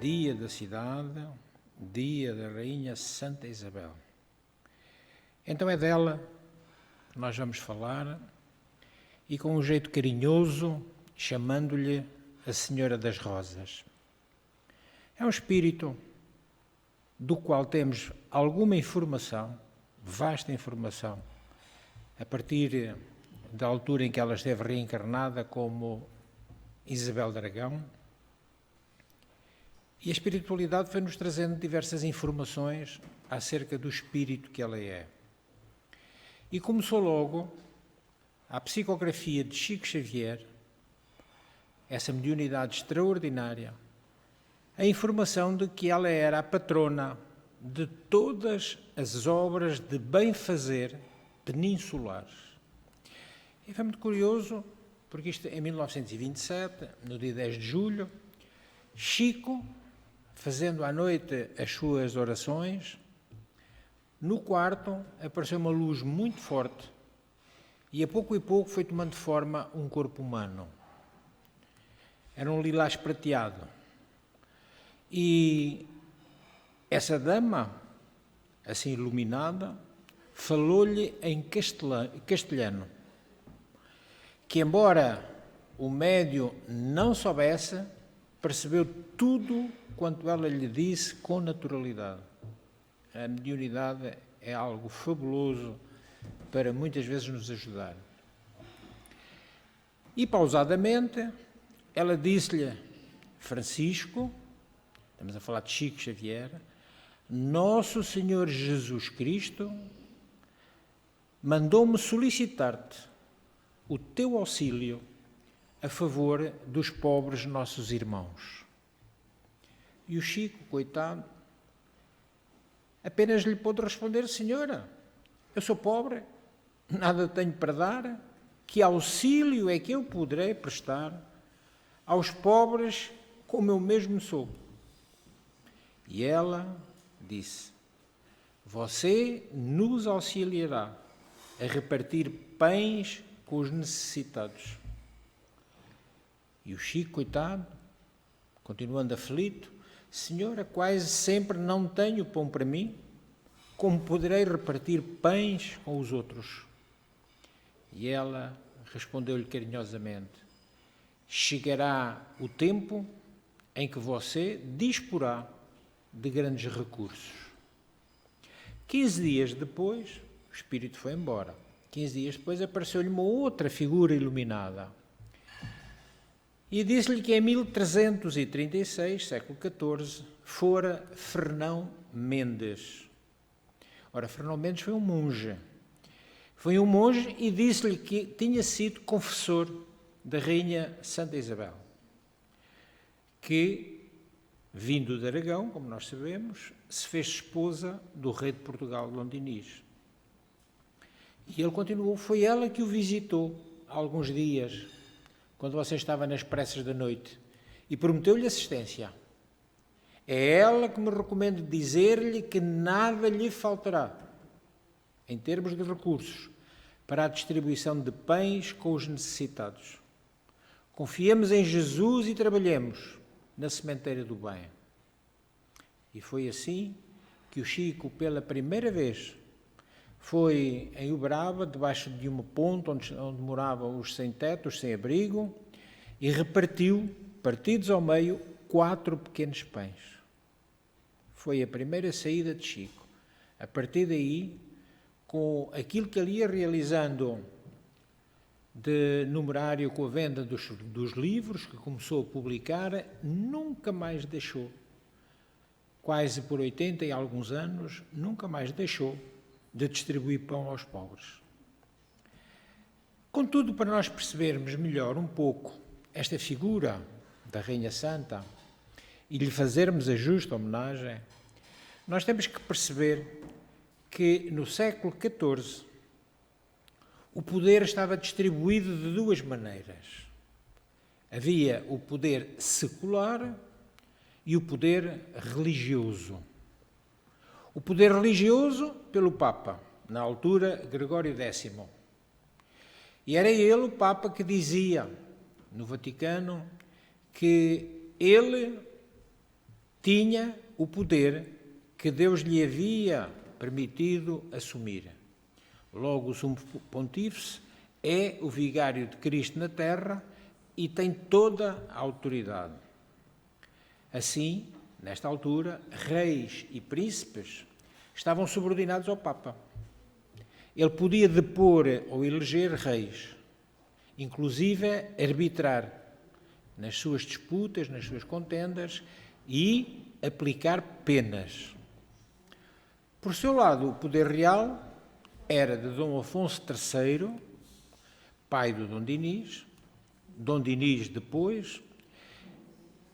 dia da cidade, dia da Rainha Santa Isabel. Então é dela que nós vamos falar e com um jeito carinhoso, chamando-lhe a Senhora das Rosas. É um espírito do qual temos alguma informação, vasta informação, a partir da altura em que ela esteve reencarnada como Isabel de Aragão. E a espiritualidade foi-nos trazendo diversas informações acerca do espírito que ela é. E começou logo a psicografia de Chico Xavier, essa mediunidade extraordinária, a informação de que ela era a patrona de todas as obras de bem-fazer peninsulares. E foi muito curioso, porque isto em 1927, no dia 10 de julho, Chico, fazendo à noite as suas orações, no quarto apareceu uma luz muito forte e a pouco foi tomando forma um corpo humano. Era um lilás prateado. E essa dama, assim iluminada, falou-lhe em castelhano, que embora o médium não soubesse, percebeu tudo quanto ela lhe disse com naturalidade. A mediunidade é algo fabuloso para muitas vezes nos ajudar. E pausadamente, ela disse-lhe: Francisco, estamos a falar de Chico Xavier, Nosso Senhor Jesus Cristo mandou-me solicitar-te o teu auxílio a favor dos pobres nossos irmãos. E o Chico, coitado, apenas lhe pôde responder: Senhora, eu sou pobre, nada tenho para dar, que auxílio é que eu poderei prestar aos pobres como eu mesmo sou? E ela disse: Você nos auxiliará a repartir pães com os necessitados. E o Chico, coitado, continuando aflito: Senhora, quase sempre não tenho pão para mim, como poderei repartir pães com os outros? E ela respondeu-lhe carinhosamente: Chegará o tempo em que você disporá de grandes recursos. 15 dias depois, o espírito foi embora. 15 dias depois apareceu-lhe uma outra figura iluminada e disse-lhe que em 1336, século XIV, fora Fernão Mendes. Ora, Fernão Mendes foi um monge. Foi um monge e disse-lhe que tinha sido confessor da Rainha Santa Isabel, que, vindo de Aragão, como nós sabemos, se fez esposa do rei de Portugal, Dom Dinis. E ele continuou, foi ela que o visitou há alguns dias, quando você estava nas pressas da noite, e prometeu-lhe assistência. É ela que me recomendo dizer-lhe que nada lhe faltará, em termos de recursos, para a distribuição de pães com os necessitados. Confiemos em Jesus e trabalhemos na sementeira do bem. E foi assim que o Chico, pela primeira vez, foi em Uberaba, debaixo de uma ponte onde moravam os sem-teto, os sem-abrigo, e repartiu, partidos ao meio, 4 pequenos pães. Foi a primeira saída de Chico. A partir daí, com aquilo que ele ia realizando de numerário com a venda dos livros, que começou a publicar, nunca mais deixou, quase por 80 e alguns anos, nunca mais deixou de distribuir pão aos pobres. Contudo, para nós percebermos melhor um pouco esta figura da Rainha Santa e lhe fazermos a justa homenagem, nós temos que perceber que no século XIV o poder estava distribuído de duas maneiras. Havia o poder secular e o poder religioso. O poder religioso pelo Papa, na altura Gregório X. E era ele, o Papa, que dizia no Vaticano que ele tinha o poder que Deus lhe havia permitido assumir. Logo, o Sumo Pontífice é o vigário de Cristo na terra e tem toda a autoridade. Assim, nesta altura, reis e príncipes estavam subordinados ao Papa. Ele podia depor ou eleger reis, inclusive arbitrar nas suas disputas, nas suas contendas e aplicar penas. Por seu lado, o poder real era de Dom Afonso III, pai do Dom Dinis depois,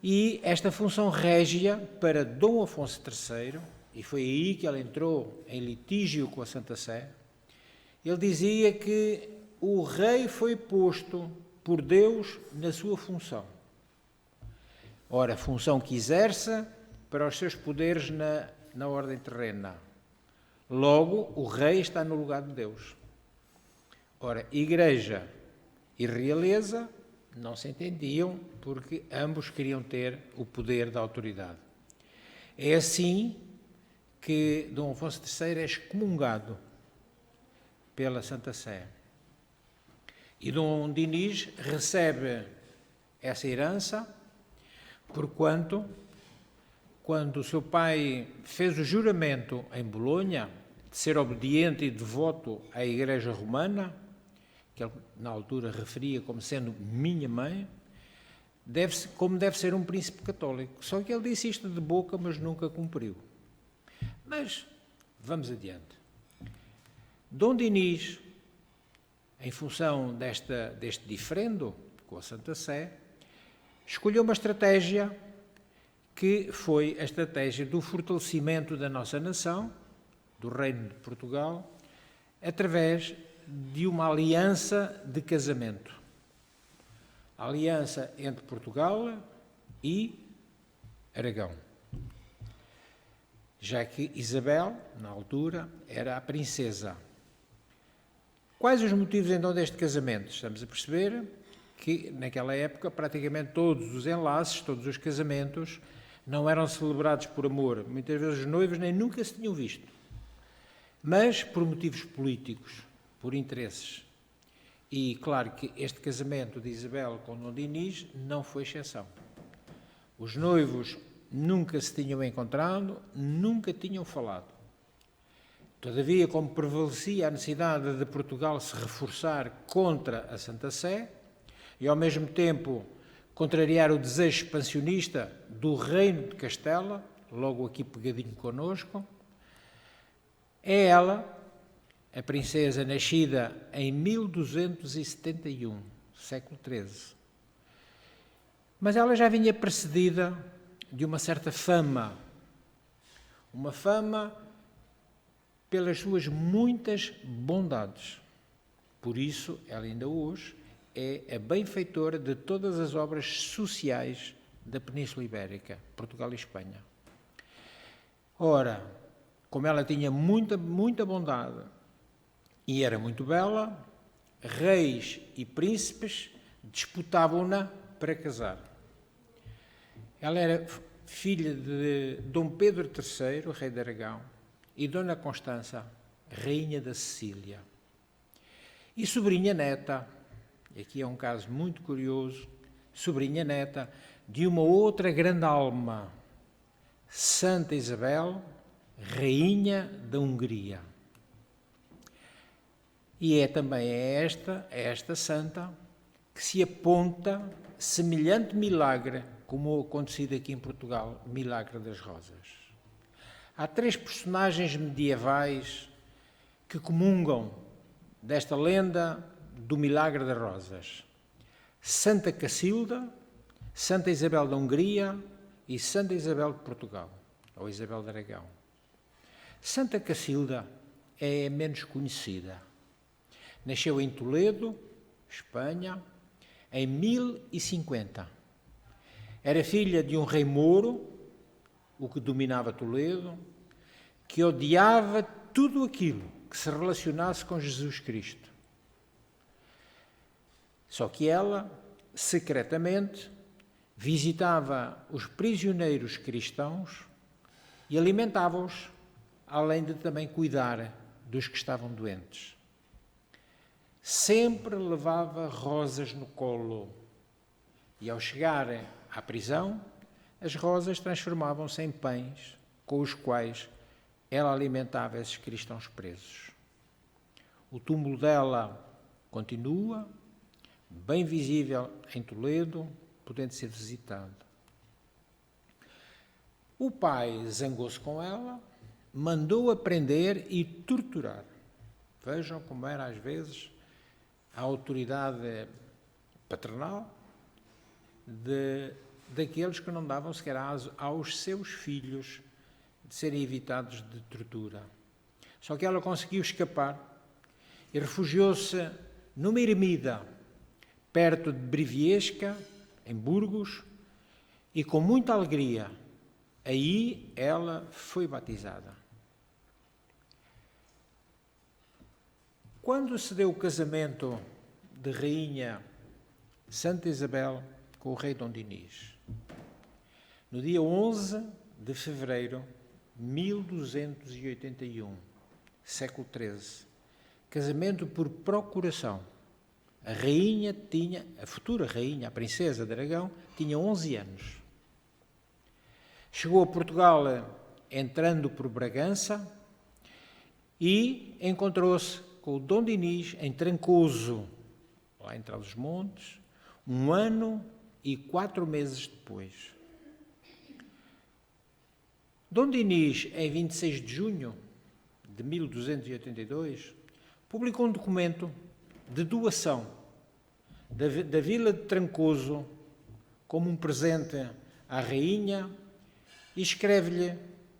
e esta função régia para Dom Afonso III, e foi aí que ele entrou em litígio com a Santa Sé. Ele dizia que o rei foi posto por Deus na sua função. Ora, função que exerce para os seus poderes na ordem terrena. Logo, o rei está no lugar de Deus. Ora, igreja e realeza não se entendiam porque ambos queriam ter o poder da autoridade. É assim que Dom Afonso III é excomungado pela Santa Sé. E Dom Dinis recebe essa herança, porquanto, quando o seu pai fez o juramento em Bolonha de ser obediente e devoto à Igreja Romana, que ele na altura referia como sendo minha mãe, como deve ser um príncipe católico. Só que ele disse isto de boca, mas nunca cumpriu. Mas vamos adiante. Dom Dinis, em função deste diferendo com a Santa Sé, escolheu uma estratégia que foi a estratégia do fortalecimento da nossa nação, do Reino de Portugal, através de uma aliança de casamento. A aliança entre Portugal e Aragão. Já que Isabel, na altura, era a princesa. Quais os motivos então deste casamento? Estamos a perceber que naquela época praticamente todos os enlaces, todos os casamentos não eram celebrados por amor. Muitas vezes os noivos nem nunca se tinham visto, mas por motivos políticos, por interesses. E claro que este casamento de Isabel com Dom Dinis não foi exceção. Os noivos nunca se tinham encontrado, nunca tinham falado. Todavia, como prevalecia a necessidade de Portugal se reforçar contra a Santa Sé e, ao mesmo tempo, contrariar o desejo expansionista do Reino de Castela, logo aqui pegadinho connosco, é ela, a princesa nascida em 1271, século XIII. Mas ela já vinha precedida de uma certa fama, uma fama pelas suas muitas bondades. Por isso, ela ainda hoje é a benfeitora de todas as obras sociais da Península Ibérica, Portugal e Espanha. Ora, como ela tinha muita bondade e era muito bela, reis e príncipes disputavam-na para casar. Ela era filha de Dom Pedro III, rei de Aragão, e Dona Constança, rainha da Sicília. E sobrinha neta, e aqui é um caso muito curioso, sobrinha neta de uma outra grande alma, Santa Isabel, rainha da Hungria. E é também esta santa que se aponta semelhante milagre, como o acontecido aqui em Portugal, milagre das rosas. Há 3 personagens medievais que comungam desta lenda do milagre das rosas. Santa Cacilda, Santa Isabel da Hungria e Santa Isabel de Portugal, ou Isabel de Aragão. Santa Cacilda é a menos conhecida. Nasceu em Toledo, Espanha, em 1050. Era filha de um rei mouro, o que dominava Toledo, que odiava tudo aquilo que se relacionasse com Jesus Cristo. Só que ela, secretamente, visitava os prisioneiros cristãos e alimentava-os, além de também cuidar dos que estavam doentes. Sempre levava rosas no colo e, ao chegar à prisão, as rosas transformavam-se em pães com os quais ela alimentava esses cristãos presos. O túmulo dela continua, bem visível em Toledo, podendo ser visitado. O pai zangou-se com ela, mandou-a prender e torturar. Vejam como era às vezes a autoridade paternal daqueles que não davam sequer aos seus filhos de serem evitados de tortura. Só que ela conseguiu escapar e refugiou-se numa ermida perto de Briviesca, em Burgos, e com muita alegria, aí ela foi batizada. Quando se deu o casamento de Rainha Santa Isabel com o rei Dom Dinis? No dia 11 de fevereiro de 1281, século XIII, casamento por procuração. A futura rainha, a princesa de Aragão, tinha 11 anos. Chegou a Portugal entrando por Bragança e encontrou-se com o Dom Dinis em Trancoso, lá em Trás-os-Montes, 1 ano e 4 meses depois. Dom Dinis, em 26 de junho de 1282, publicou um documento de doação da vila de Trancoso como um presente à rainha e escreve-lhe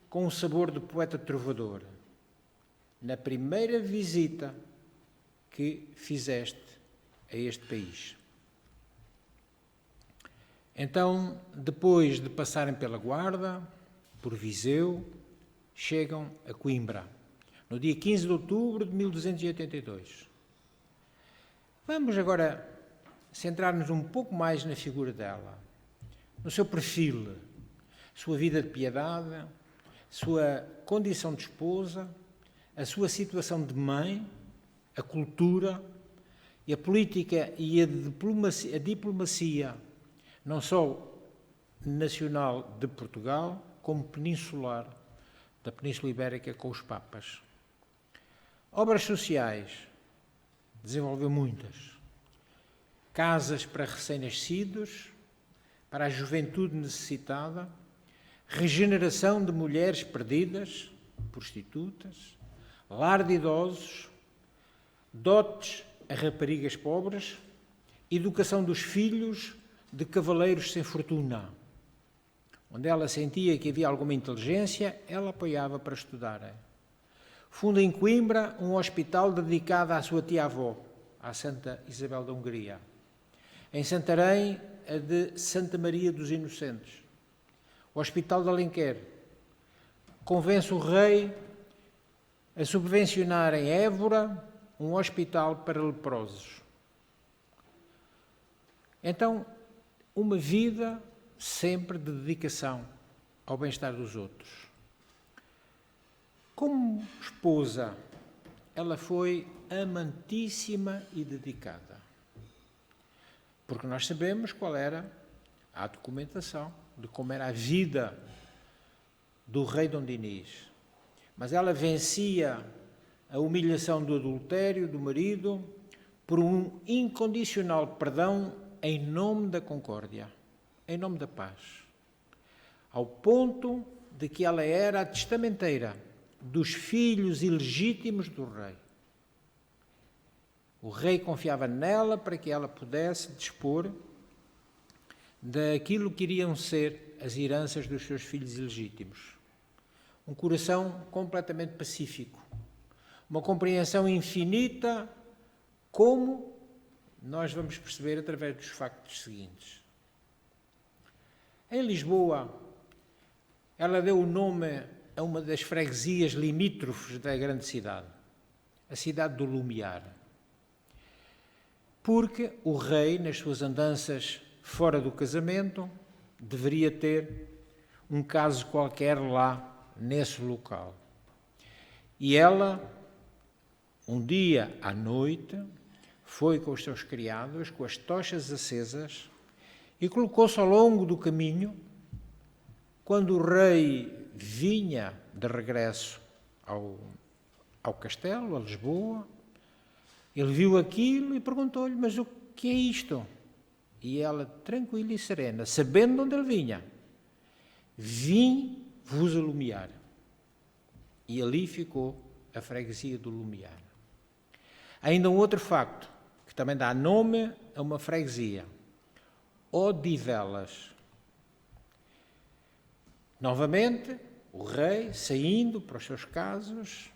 com o sabor de poeta trovador: na primeira visita que fizeste a este país. Então, depois de passarem pela Guarda, por Viseu, chegam a Coimbra, no dia 15 de outubro de 1282. Vamos agora centrar-nos um pouco mais na figura dela, no seu perfil, sua vida de piedade, sua condição de esposa, a sua situação de mãe, a cultura e a política e a diplomacia, não só nacional de Portugal, como peninsular, da Península Ibérica com os Papas. Obras sociais, desenvolveu muitas. Casas para recém-nascidos, para a juventude necessitada, regeneração de mulheres perdidas, prostitutas, lar de idosos, dotes a raparigas pobres, educação dos filhos de cavaleiros sem fortuna. Onde ela sentia que havia alguma inteligência, ela apoiava para estudar. Funda em Coimbra um hospital dedicado à sua tia-avó, à Santa Isabel da Hungria. Em Santarém, a de Santa Maria dos Inocentes. O Hospital de Alenquer. Convence o rei a subvencionar em Évora um hospital para leprosos. Então, uma vida sempre de dedicação ao bem-estar dos outros. Como esposa, ela foi amantíssima e dedicada. Porque nós sabemos qual era a documentação de como era a vida do rei Dom Dinis. Mas ela vencia a humilhação do adultério do marido por um incondicional perdão em nome da concórdia, em nome da paz, ao ponto de que ela era a testamenteira dos filhos ilegítimos do rei. O rei confiava nela para que ela pudesse dispor daquilo que iriam ser as heranças dos seus filhos ilegítimos. Um coração completamente pacífico, uma compreensão infinita, como nós vamos perceber através dos factos seguintes. Em Lisboa, ela deu o nome a uma das freguesias limítrofes da grande cidade, a cidade do Lumiar, porque o rei, nas suas andanças fora do casamento, deveria ter um caso qualquer lá, nesse local. E ela, um dia à noite, foi com os seus criados, com as tochas acesas, e colocou-se ao longo do caminho. Quando o rei vinha de regresso ao castelo, a Lisboa, ele viu aquilo e perguntou-lhe: mas o que é isto? E ela, tranquila e serena, sabendo de onde ele vinha: vim vos a Lumiar. E ali ficou a freguesia do Lumiar. Ainda um outro facto, que também dá nome a uma freguesia: Odivelas. Novamente, o rei saindo para os seus casos,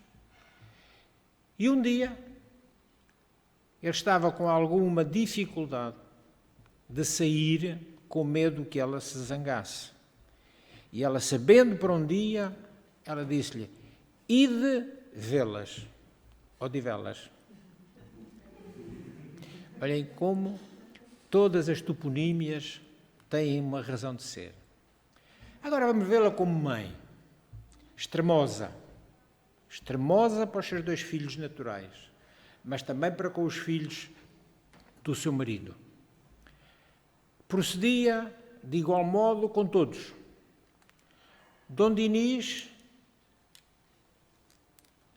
e um dia ele estava com alguma dificuldade de sair, com medo que ela se zangasse. E ela, sabendo para onde ia, ela disse-lhe: ide vê-las, Odivelas. Olhem como todas as toponímias têm uma razão de ser. Agora vamos vê-la como mãe, extremosa. Extremosa para os seus 2 filhos naturais, mas também para com os filhos do seu marido. Procedia de igual modo com todos. Dom Dinis,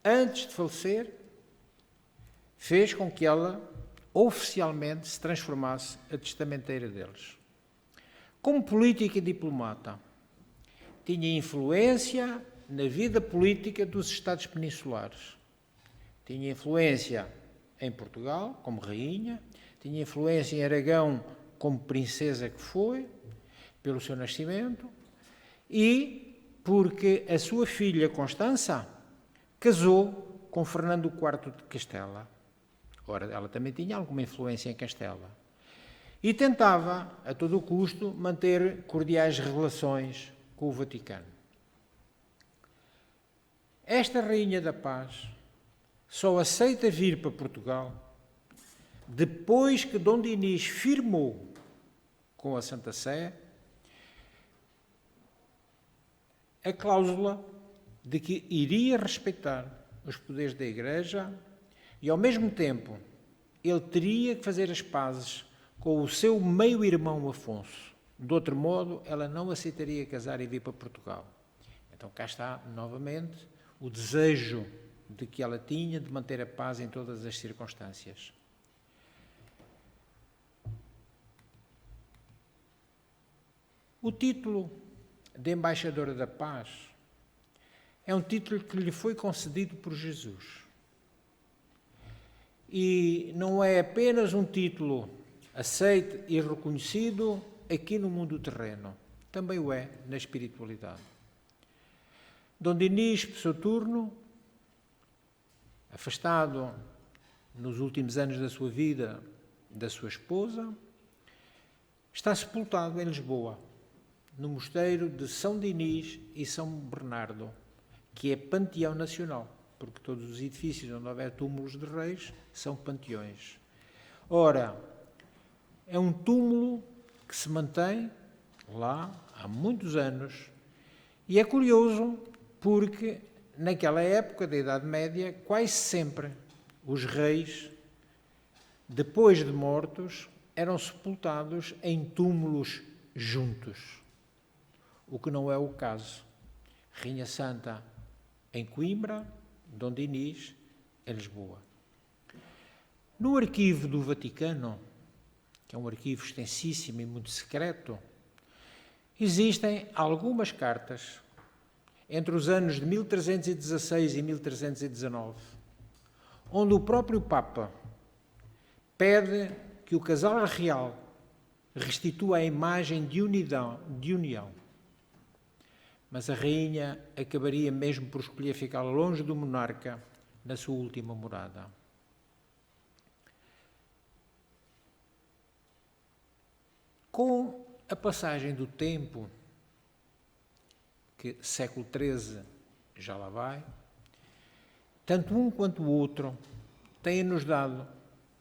antes de falecer, fez com que ela oficialmente se transformasse a testamenteira deles. Como política e diplomata, tinha influência na vida política dos Estados peninsulares. Tinha influência em Portugal, como rainha, tinha influência em Aragão, como princesa que foi, pelo seu nascimento, e porque a sua filha Constança casou com Fernando IV de Castela. Ora, ela também tinha alguma influência em Castela. E tentava, a todo custo, manter cordiais relações com o Vaticano. Esta Rainha da Paz só aceita vir para Portugal depois que Dom Dinis firmou com a Santa Sé a cláusula de que iria respeitar os poderes da Igreja e, ao mesmo tempo, ele teria que fazer as pazes com o seu meio-irmão Afonso. De outro modo, ela não aceitaria casar e vir para Portugal. Então cá está, novamente, o desejo de que ela tinha de manter a paz em todas as circunstâncias. O título de Embaixadora da Paz é um título que lhe foi concedido por Jesus. E não é apenas um título aceito e reconhecido aqui no mundo terreno, também o é na espiritualidade. Dom Dinis Pessoa-Turno, afastado nos últimos anos da sua vida da sua esposa, está sepultado em Lisboa, no mosteiro de São Dinis e São Bernardo, que é panteão nacional, porque todos os edifícios onde houver túmulos de reis são panteões. Ora, é um túmulo que se mantém lá há muitos anos e é curioso porque naquela época da Idade Média quase sempre os reis, depois de mortos, eram sepultados em túmulos juntos, o que não é o caso. Rainha Santa em Coimbra, Dom Dinis em Lisboa. No arquivo do Vaticano, que é um arquivo extensíssimo e muito secreto, existem algumas cartas entre os anos de 1316 e 1319, onde o próprio Papa pede que o casal real restitua a imagem de união. Mas a rainha acabaria mesmo por escolher ficar longe do monarca na sua última morada. Com a passagem do tempo, que século XIII já lá vai, tanto um quanto o outro têm-nos dado,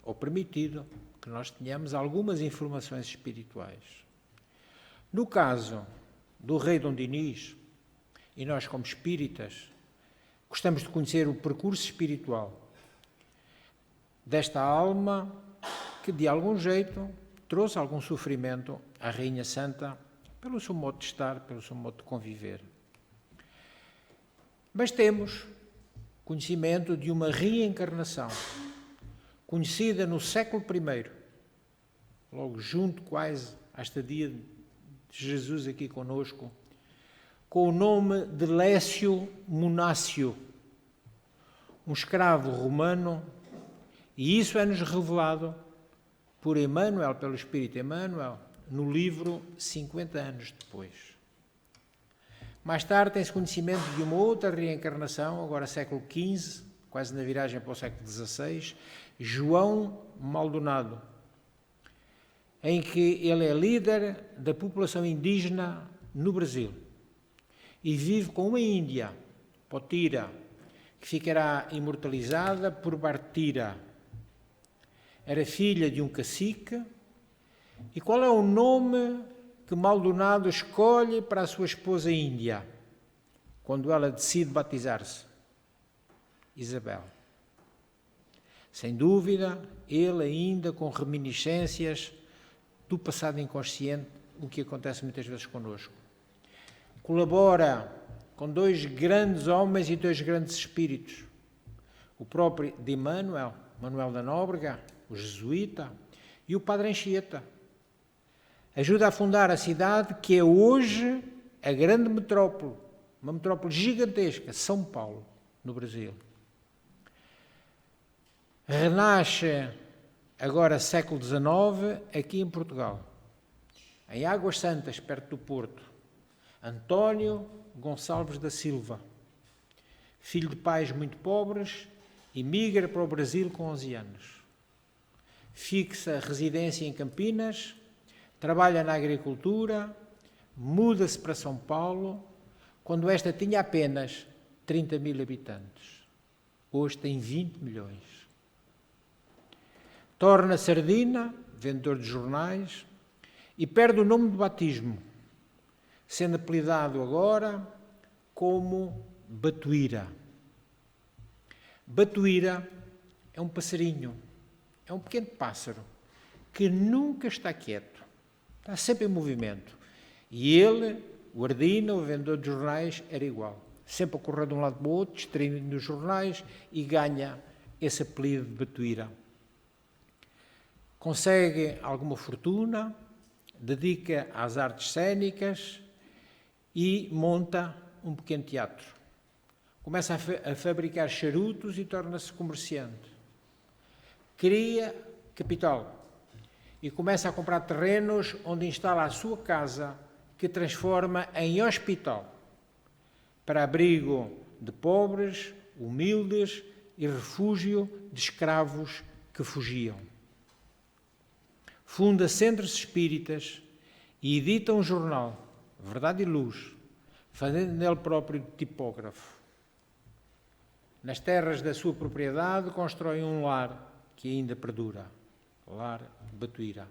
ou permitido, que nós tenhamos algumas informações espirituais. No caso do rei Dom Dinis, e nós como espíritas, gostamos de conhecer o percurso espiritual desta alma que, de algum jeito, trouxe algum sofrimento à Rainha Santa pelo seu modo de estar, pelo seu modo de conviver. Mas temos conhecimento de uma reencarnação, conhecida no século I, logo junto quase à estadia de Jesus aqui conosco, com o nome de Lécio Munácio, um escravo romano, e isso é-nos revelado por Emmanuel, pelo Espírito Emmanuel, no livro 50 anos depois. Mais tarde tem-se conhecimento de uma outra reencarnação, agora século XV, quase na viragem para o século XVI, João Maldonado, em que ele é líder da população indígena no Brasil e vive com uma índia, Potira, que ficará imortalizada por Bartira. Era filha de um cacique. E qual é o nome que Maldonado escolhe para a sua esposa índia, quando ela decide batizar-se? Isabel. Sem dúvida, ele ainda com reminiscências do passado inconsciente, o que acontece muitas vezes connosco. Colabora com dois grandes homens e dois grandes espíritos. O próprio de Emmanuel, Manuel da Nóbrega, o jesuíta, e o padre Anchieta. Ajuda a fundar a cidade que é hoje a grande metrópole, uma metrópole gigantesca, São Paulo, no Brasil. Renasce agora século XIX aqui em Portugal, em Águas Santas, perto do Porto, António Gonçalves da Silva, filho de pais muito pobres, emigra para o Brasil com 11 anos. Fixa residência em Campinas, trabalha na agricultura, muda-se para São Paulo, quando esta tinha apenas 30 mil habitantes. Hoje tem 20 milhões. Torna sardina, vendedor de jornais, e perde o nome de batismo, sendo apelidado agora como Batuíra. Batuíra é um passarinho, é um pequeno pássaro que nunca está quieto, está sempre em movimento. E ele, o Ardina, o vendedor de jornais, era igual. Sempre a correr de um lado para o outro, distraindo nos jornais, e ganha esse apelido de Batuíra. Consegue alguma fortuna, dedica às artes cênicas e monta um pequeno teatro. Começa a fabricar charutos e torna-se comerciante. Cria capital e começa a comprar terrenos onde instala a sua casa, que transforma em hospital, para abrigo de pobres, humildes e refúgio de escravos que fugiam. Funda centros espíritas e edita um jornal, Verdade e Luz, fazendo nele próprio tipógrafo. Nas terras da sua propriedade constrói um lar que ainda perdura, lar de Batuíra.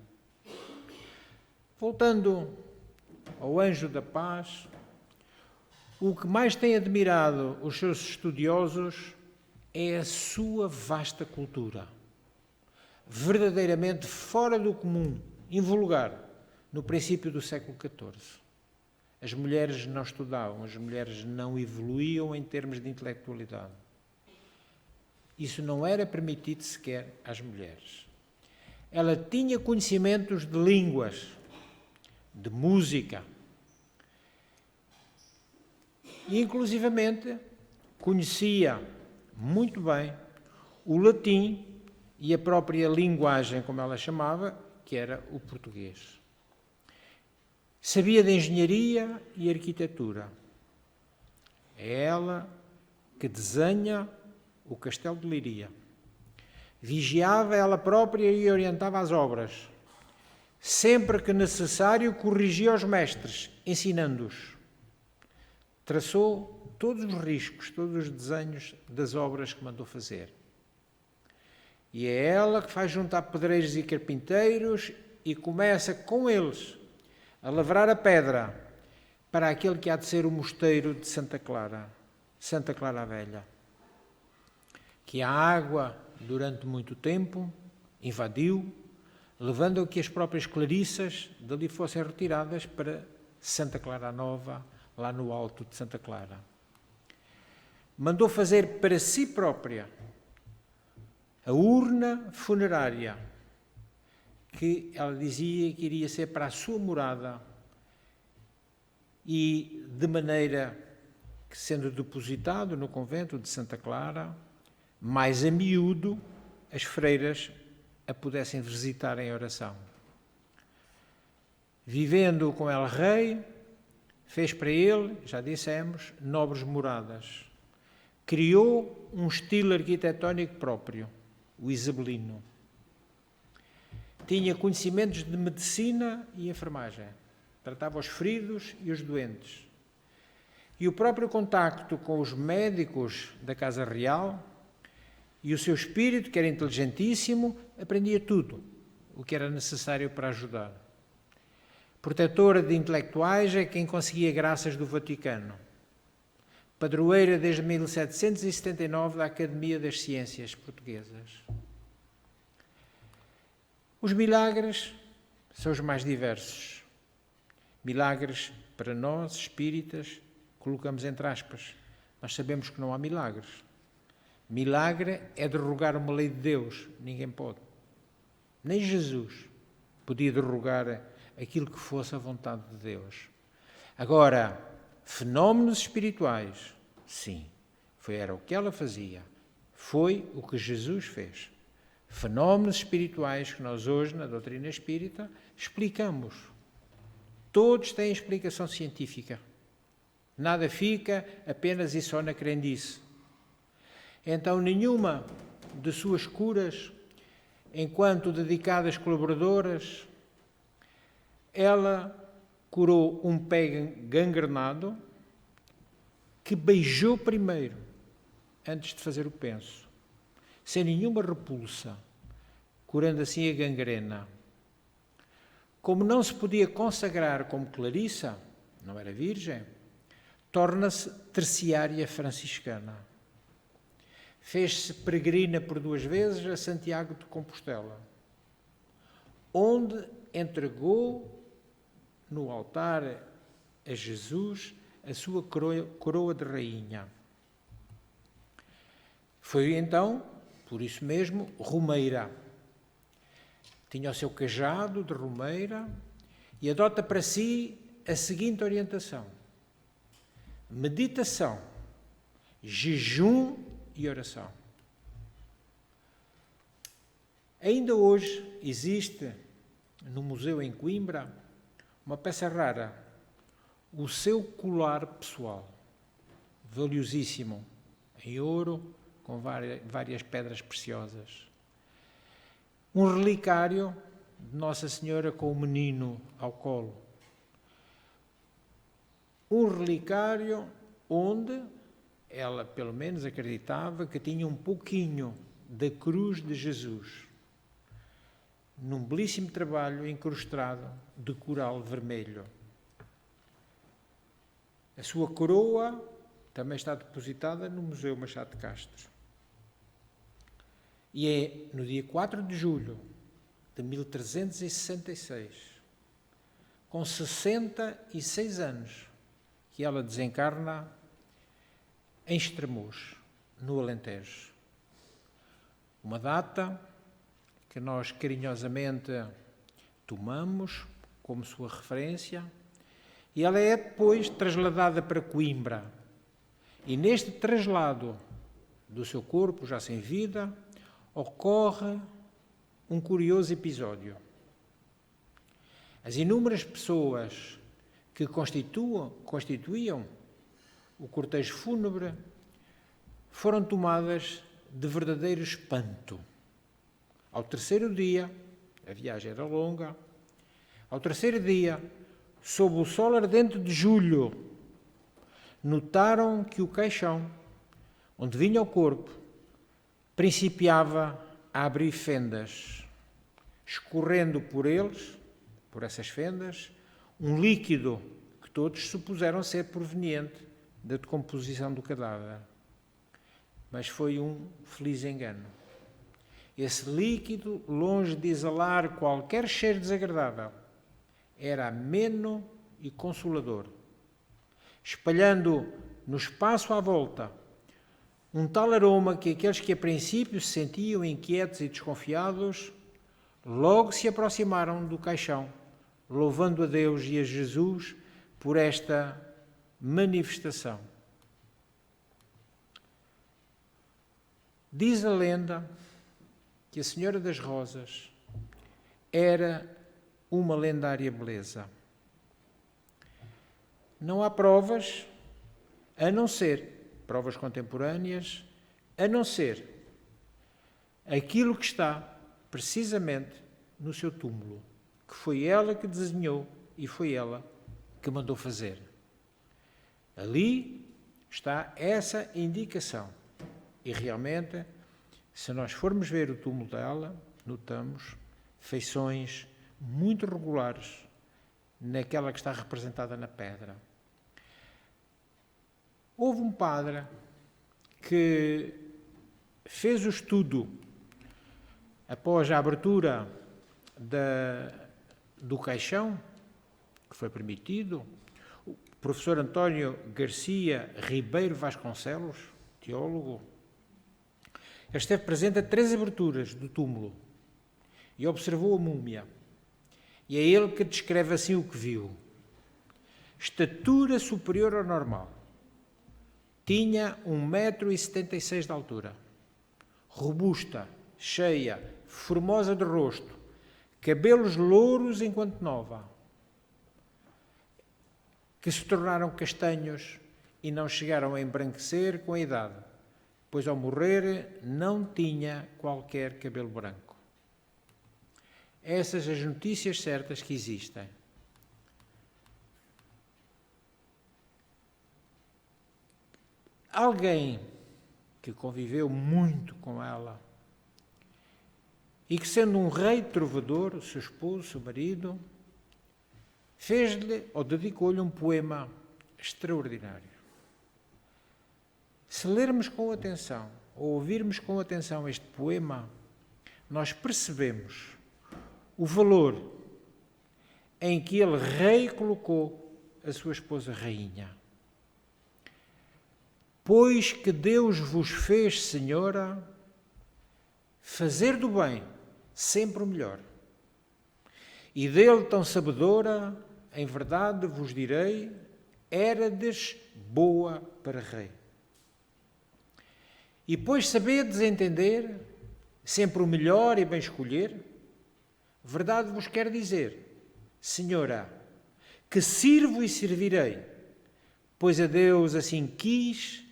Voltando ao Anjo da Paz, o que mais tem admirado os seus estudiosos é a sua vasta cultura, verdadeiramente fora do comum, invulgar, no princípio do século XIV. As mulheres não estudavam, as mulheres não evoluíam em termos de intelectualidade. Isso não era permitido sequer às mulheres. Ela tinha conhecimentos de línguas, de música, e inclusivamente conhecia muito bem o latim e a própria linguagem, como ela chamava, que era o português. Sabia de engenharia e arquitetura. É ela que desenha o Castelo de Leiria. Vigiava ela própria e orientava as obras. Sempre que necessário, corrigia os mestres, ensinando-os. Traçou todos os riscos, todos os desenhos das obras que mandou fazer. E é ela que faz juntar pedreiros e carpinteiros e começa com eles a lavrar a pedra para aquele que há de ser o mosteiro de Santa Clara a Velha. Que a água, durante muito tempo, invadiu, levando a que as próprias clarissas dali fossem retiradas para Santa Clara Nova, lá no alto de Santa Clara. Mandou fazer para si própria a urna funerária, que ela dizia que iria ser para a sua morada, e de maneira que, sendo depositado no convento de Santa Clara, mais a miúdo as freiras a pudessem visitar em oração. Vivendo com El Rei, fez para ele, já dissemos, nobres moradas. Criou um estilo arquitetónico próprio, o isabelino. Tinha conhecimentos de medicina e enfermagem. Tratava os feridos e os doentes. E o próprio contacto com os médicos da Casa Real e o seu espírito, que era inteligentíssimo, aprendia tudo o que era necessário para ajudar. Protetora de intelectuais é quem conseguia graças do Vaticano. Padroeira desde 1779 da Academia das Ciências Portuguesas. Os milagres são os mais diversos. Milagres, para nós, espíritas, colocamos entre aspas. Nós sabemos que não há milagres. Milagre é derrogar uma lei de Deus. Ninguém pode. Nem Jesus podia derrogar aquilo que fosse a vontade de Deus. Agora, fenómenos espirituais, sim, era o que ela fazia. Foi o que Jesus fez. Fenómenos espirituais que nós hoje, na doutrina espírita, explicamos. Todos têm explicação científica. Nada fica apenas e só na crendice. Então, nenhuma de suas curas, enquanto dedicadas colaboradoras, ela curou um pé gangrenado que beijou primeiro, antes de fazer o penso, sem nenhuma repulsa, curando assim a gangrena. Como não se podia consagrar como Clarissa, não era virgem, torna-se terciária franciscana. Fez-se peregrina por 2 vezes a Santiago de Compostela, onde entregou no altar a Jesus a sua coroa de rainha. Foi então, por isso mesmo, romeira. Tinha o seu cajado de romeira e adota para si a seguinte orientação: meditação, jejum e oração. Ainda hoje existe no museu em Coimbra uma peça rara, o seu colar pessoal, valiosíssimo, em ouro, com várias pedras preciosas. Um relicário de Nossa Senhora com o menino ao colo. Um relicário onde ela, pelo menos, acreditava que tinha um pouquinho da cruz de Jesus, num belíssimo trabalho incrustado de coral vermelho. A sua coroa também está depositada no Museu Machado de Castro. E é no dia 4 de julho de 1366, com 66 anos, que ela desencarna em Estremoz, no Alentejo. Uma data que nós carinhosamente tomamos como sua referência, e ela é depois trasladada para Coimbra. E neste traslado do seu corpo, já sem vida, ocorre um curioso episódio. As inúmeras pessoas que constituíam o cortejo fúnebre foram tomadas de verdadeiro espanto. Ao terceiro dia, a viagem era longa, ao terceiro dia, sob o sol ardente de julho, notaram que o caixão, onde vinha o corpo, principiava a abrir fendas, escorrendo por essas fendas, um líquido que todos supuseram ser proveniente da decomposição do cadáver. Mas foi um feliz engano. Esse líquido, longe de exalar qualquer cheiro desagradável, era ameno e consolador, espalhando no espaço à volta um tal aroma que aqueles que a princípio se sentiam inquietos e desconfiados logo se aproximaram do caixão, louvando a Deus e a Jesus por esta manifestação. Diz a lenda que a Senhora das Rosas era uma lendária beleza. Não há provas, a não ser provas contemporâneas, a não ser aquilo que está precisamente no seu túmulo, que foi ela que desenhou e foi ela que mandou fazer. Ali está essa indicação. E realmente, se nós formos ver o túmulo dela, notamos feições muito regulares naquela que está representada na pedra. Houve um padre que fez o estudo após a abertura do caixão, que foi permitido, o professor António Garcia Ribeiro Vasconcelos, teólogo, ele esteve presente a 3 aberturas do túmulo e observou a múmia. E é ele que descreve assim o que viu. Estatura superior ao normal. Tinha 1,76 m de altura. Robusta, cheia, formosa de rosto. Cabelos louros enquanto nova. Que se tornaram castanhos e não chegaram a embranquecer com a idade, pois ao morrer não tinha qualquer cabelo branco. Essas as notícias certas que existem. Alguém que conviveu muito com ela e que, sendo um rei trovador, o seu esposo, o seu marido, fez-lhe ou dedicou-lhe um poema extraordinário. Se lermos com atenção ou ouvirmos com atenção este poema, nós percebemos o valor em que ele rei colocou a sua esposa rainha. Pois que Deus vos fez, Senhora, fazer do bem sempre o melhor. E dele tão sabedora, em verdade vos direi, érades boa para rei. E pois sabedes entender, sempre o melhor e bem escolher, verdade vos quero dizer, Senhora, que sirvo e servirei, pois a Deus assim quis,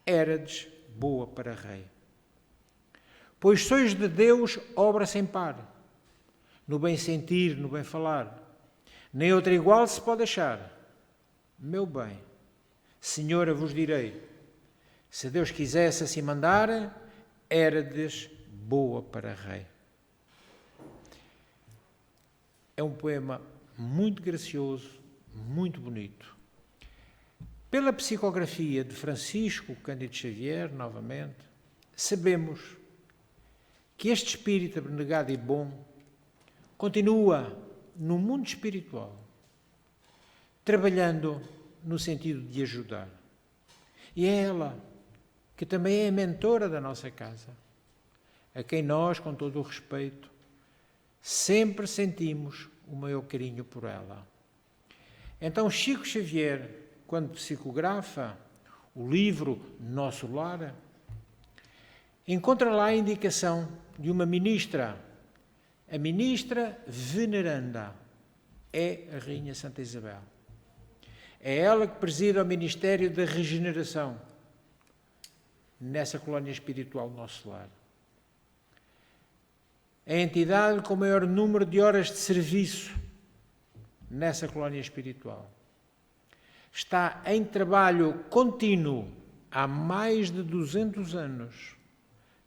érades boa para rei. Pois sois de Deus obra sem par, no bem sentir, no bem falar, nem outra igual se pode achar. Meu bem, Senhora, vos direi, se Deus quisesse assim mandar, érades boa para rei. É um poema muito gracioso, muito bonito. Pela psicografia de Francisco Cândido Xavier, novamente, sabemos que este espírito abnegado e bom continua no mundo espiritual, trabalhando no sentido de ajudar. E é ela que também é a mentora da nossa casa, a quem nós, com todo o respeito, sempre sentimos o maior carinho por ela. Então, Chico Xavier, quando psicografa o livro Nosso Lar, encontra lá a indicação de uma ministra, a ministra veneranda, é a Rainha Santa Isabel. É ela que preside o Ministério da Regeneração nessa colónia espiritual Nosso Lar. É a entidade com o maior número de horas de serviço nessa colónia espiritual. Está em trabalho contínuo há mais de 200 anos,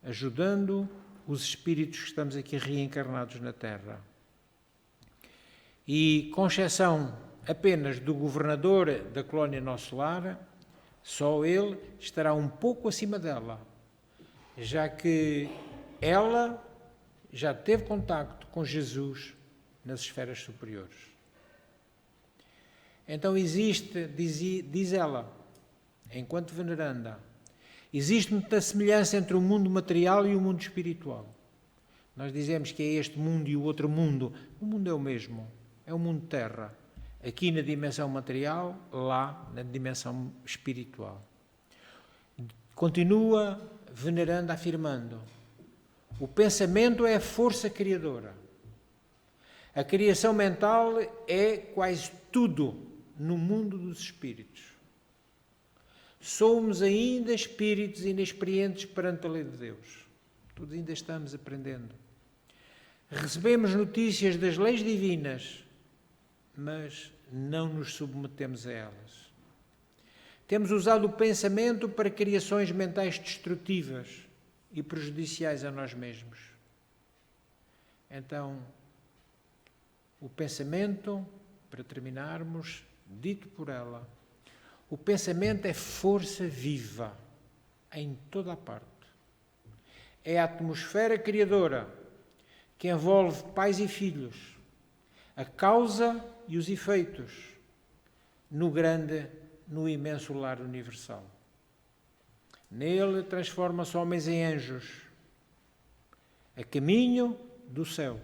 ajudando os espíritos que estamos aqui reencarnados na Terra. E, com exceção apenas do governador da colónia Nosso Lar, só ele estará um pouco acima dela, já que ela já teve contacto com Jesus nas esferas superiores. Então existe, diz ela, enquanto veneranda, existe muita semelhança entre o mundo material e o mundo espiritual. Nós dizemos que é este mundo e o outro mundo. O mundo é o mesmo, é o mundo terra. Aqui na dimensão material, lá na dimensão espiritual. Continua veneranda afirmando: o pensamento é a força criadora. A criação mental é quase tudo no mundo dos espíritos. Somos ainda espíritos inexperientes perante a lei de Deus. Todos ainda estamos aprendendo. Recebemos notícias das leis divinas, mas não nos submetemos a elas. Temos usado o pensamento para criações mentais destrutivas e prejudiciais a nós mesmos. Então, o pensamento, para terminarmos, dito por ela, o pensamento é força viva em toda a parte. É a atmosfera criadora que envolve pais e filhos, a causa e os efeitos no imenso lar universal. Nele transforma-se homens em anjos, a caminho do céu,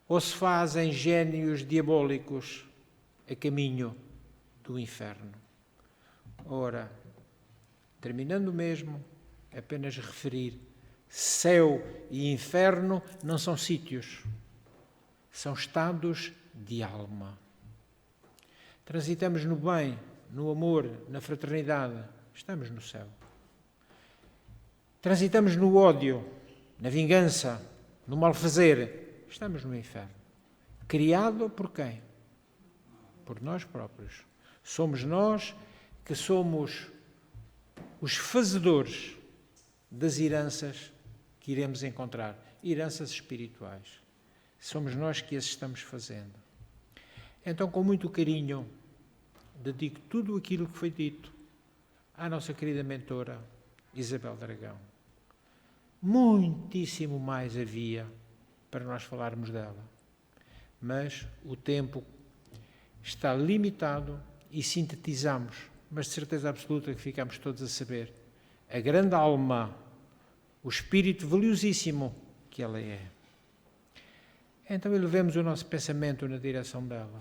ou se fazem génios diabólicos a caminho do inferno. Ora, terminando mesmo, apenas referir, céu e inferno não são sítios, são estados de alma. Transitamos no bem, no amor, na fraternidade, estamos no céu. Transitamos no ódio, na vingança, no malfazer, estamos no inferno. Criado por quem? Por nós próprios. Somos nós que somos os fazedores das heranças que iremos encontrar, heranças espirituais. Somos nós que as estamos fazendo. Então, com muito carinho, dedico tudo aquilo que foi dito à nossa querida mentora Isabel Dragão. Muitíssimo mais havia para nós falarmos dela, mas o tempo está limitado e sintetizamos, mas de certeza absoluta que ficamos todos a saber a grande alma, o espírito valiosíssimo que ela é. Então elevemos o nosso pensamento na direção dela.